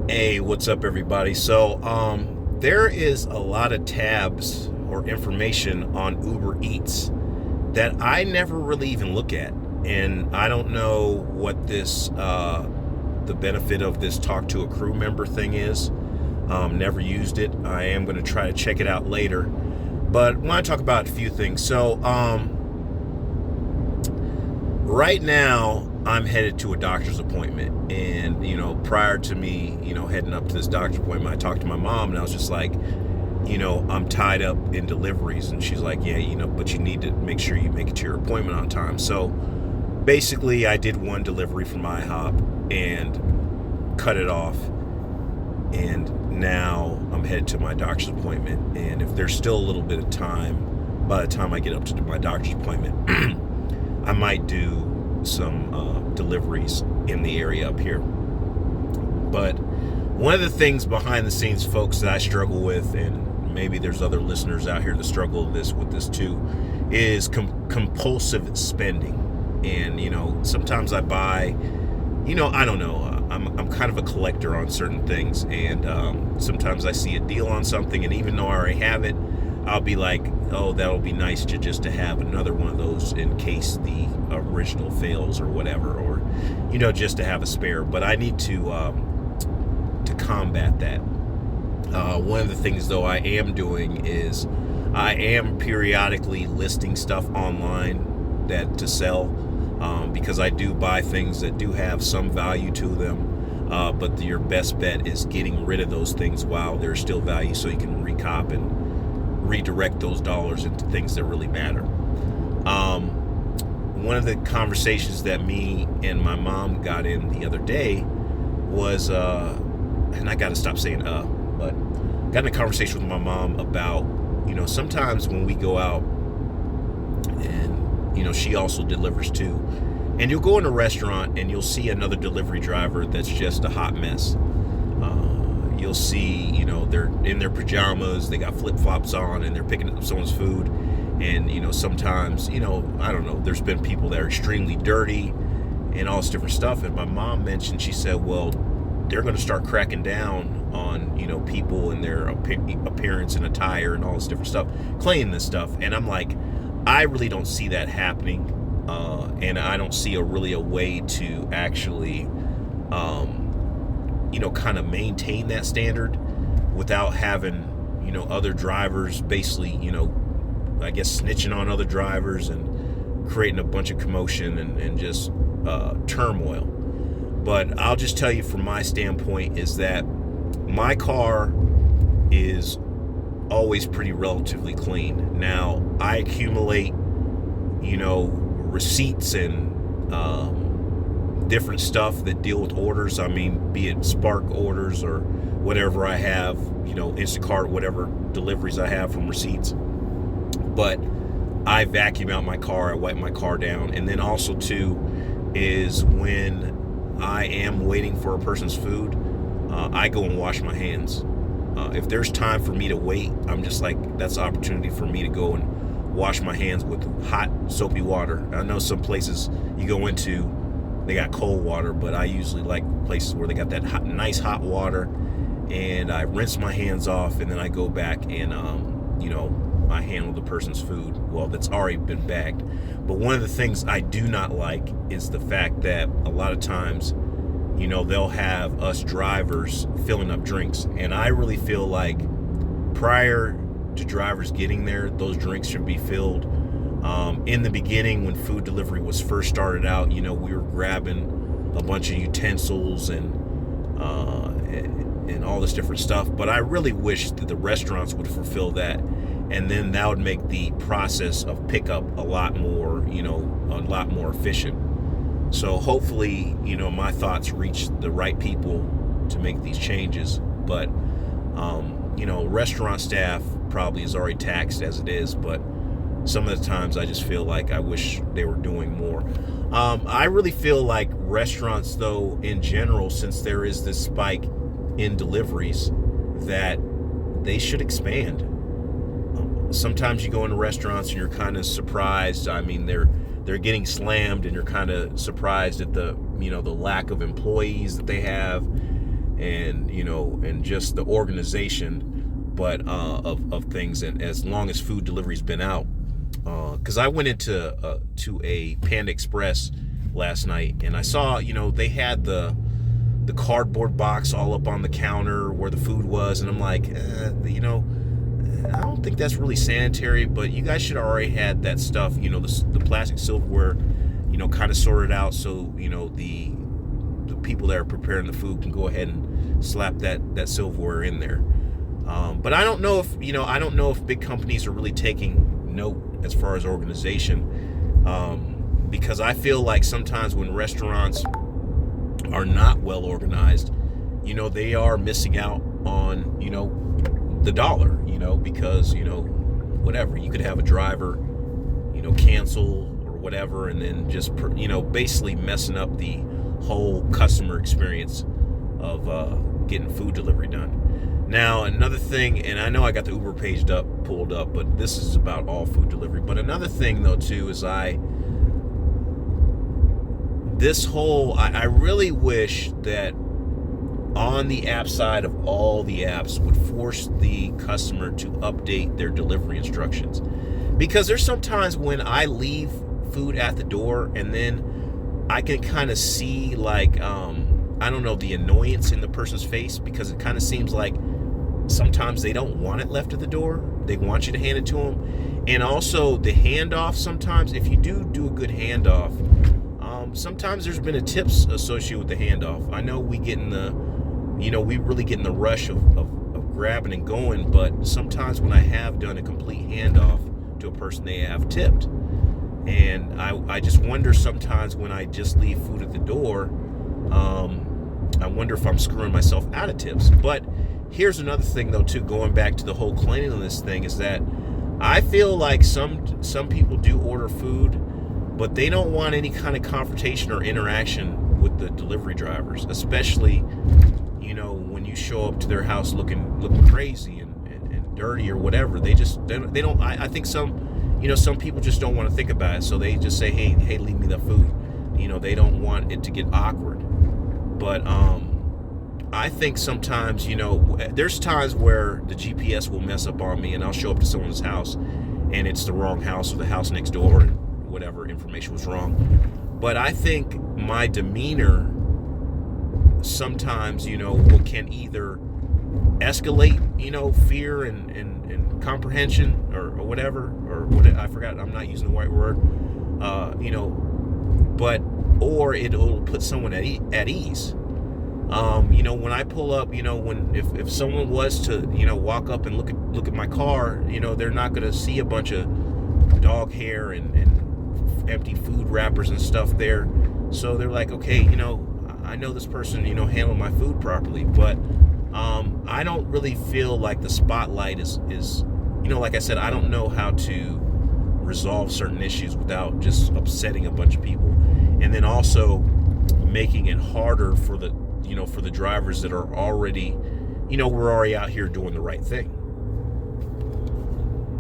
Hey, what's up, everybody? So, there is a lot of tabs or information on Uber Eats that I never really even look at, and I don't know what the benefit of this talk to a crew member thing is. Never used it. I am going to try to check it out later, but I want to talk about a few things. So, right now I'm headed to a doctor's appointment, and prior to me heading up to this doctor's appointment, I talked to my mom and I was just like, I'm tied up in deliveries, and she's like, yeah, but you need to make sure you make it to your appointment on time. So basically I did one delivery from IHOP and cut it off, and now I'm headed to my doctor's appointment. And if there's still a little bit of time by the time I get up to my doctor's appointment, I might do some deliveries in the area up here. But one of the things behind the scenes, folks, that I struggle with, and maybe there's other listeners out here that struggle with this too, is compulsive spending. And sometimes I buy, I don't know. I'm kind of a collector on certain things, and sometimes I see a deal on something, and even though I already have it, I'll be like, oh, that'll be nice to have another one of those in case the original fails or whatever, or just to have a spare. But I need to combat that. One of the things, though, I am doing is I am periodically listing stuff online that to sell, because I do buy things that do have some value to them. But your best bet is getting rid of those things while there's still value, so you can recop and redirect those dollars into things that really matter. One of the conversations that me and my mom got in the other day was, and I got to stop saying but got in a conversation with my mom about, sometimes when we go out, and she also delivers too, and you'll go in a restaurant and you'll see another delivery driver that's just a hot mess. You'll see, they're in their pajamas, they got flip-flops on, and they're picking up someone's food. And, sometimes, I don't know, there's been people that are extremely dirty and all this different stuff. And my mom mentioned, she said, well, they're going to start cracking down on, people and their appearance and attire and all this different stuff, cleaning this stuff. And I'm like, I really don't see that happening. And I don't see a way to actually, kind of maintain that standard without having, other drivers basically, I guess snitching on other drivers and creating a bunch of commotion and just turmoil. But I'll just tell you from my standpoint is that my car is always pretty relatively clean. Now, I accumulate, receipts and different stuff that deal with orders. I mean, be it Spark orders or whatever I have, Instacart, whatever deliveries I have from receipts. But I vacuum out my car, I wipe my car down. And then also too is when I am waiting for a person's food, I go and wash my hands. If there's time for me to wait, I'm just like, that's an opportunity for me to go and wash my hands with hot soapy water. I know some places you go into, they got cold water, but I usually like places where they got that nice hot water, and I rinse my hands off, and then I go back and I handle the person's food, well, that's already been bagged. But one of the things I do not like is the fact that a lot of times, they'll have us drivers filling up drinks, and I really feel like prior to drivers getting there, those drinks should be filled. In the beginning, when food delivery was first started out, we were grabbing a bunch of utensils and all this different stuff. But I really wish that the restaurants would fulfill that, and then that would make the process of pickup a lot more efficient. So hopefully, my thoughts reach the right people to make these changes. But restaurant staff probably is already taxed as it is, but some of the times I just feel like I wish they were doing more. I really feel like restaurants, though, in general, since there is this spike in deliveries, that they should expand. Sometimes you go into restaurants and you're kind of surprised. I mean, they're getting slammed, and you're kind of surprised at the lack of employees that they have. and and just the organization, but of things. And as long as food delivery's been out, because I went into to a Panda Express last night, and I saw they had the cardboard box all up on the counter where the food was, and I'm like, I don't think that's really sanitary, but you guys should have already had that stuff, the plastic silverware, kind of sorted out, so the people that are preparing the food can go ahead and slap that silverware in there. But I don't know if big companies are really taking note as far as organization, because I feel like sometimes when restaurants are not well organized, they are missing out on the dollar, because whatever, you could have a driver cancel or whatever, and then just basically messing up the whole customer experience of getting food delivery done. Now, another thing, and I know I got the Uber page pulled up, but this is about all food delivery. But another thing, though, too, is I really wish that on the app side of all the apps would force the customer to update their delivery instructions. Because there's sometimes when I leave food at the door, and then I can kind of see, like, I don't know, the annoyance in the person's face, because it kind of seems like sometimes they don't want it left at the door. They want you to hand it to them. And also the handoff, sometimes if you do a good handoff, sometimes there's been a tips associated with the handoff. I know we really get in the rush of grabbing and going, but sometimes when I have done a complete handoff to a person, they have tipped. And I just wonder sometimes when I just leave food at the door, I wonder if I'm screwing myself out of tips. But here's another thing, though, too, going back to the whole cleanliness thing, is that I feel like some people do order food, but they don't want any kind of confrontation or interaction with the delivery drivers, especially, when you show up to their house looking crazy and dirty or whatever. They don't. I think some people just don't want to think about it, so they just say, hey, leave me the food. They don't want it to get awkward. But I think sometimes, there's times where the GPS will mess up on me, and I'll show up to someone's house and it's the wrong house or the house next door, and whatever information was wrong. But I think my demeanor sometimes, can either escalate, fear and comprehension or whatever, or what, I forgot, I'm not using the right word, or it'll put someone at ease. When I pull up, if someone was to, walk up and look at my car, they're not going to see a bunch of dog hair and empty food wrappers and stuff there. So they're like, okay, I know this person, handled my food properly. But I don't really feel like the spotlight is, like I said, I don't know how to resolve certain issues without just upsetting a bunch of people. And then also making it harder for the drivers that are already, we're already out here doing the right thing.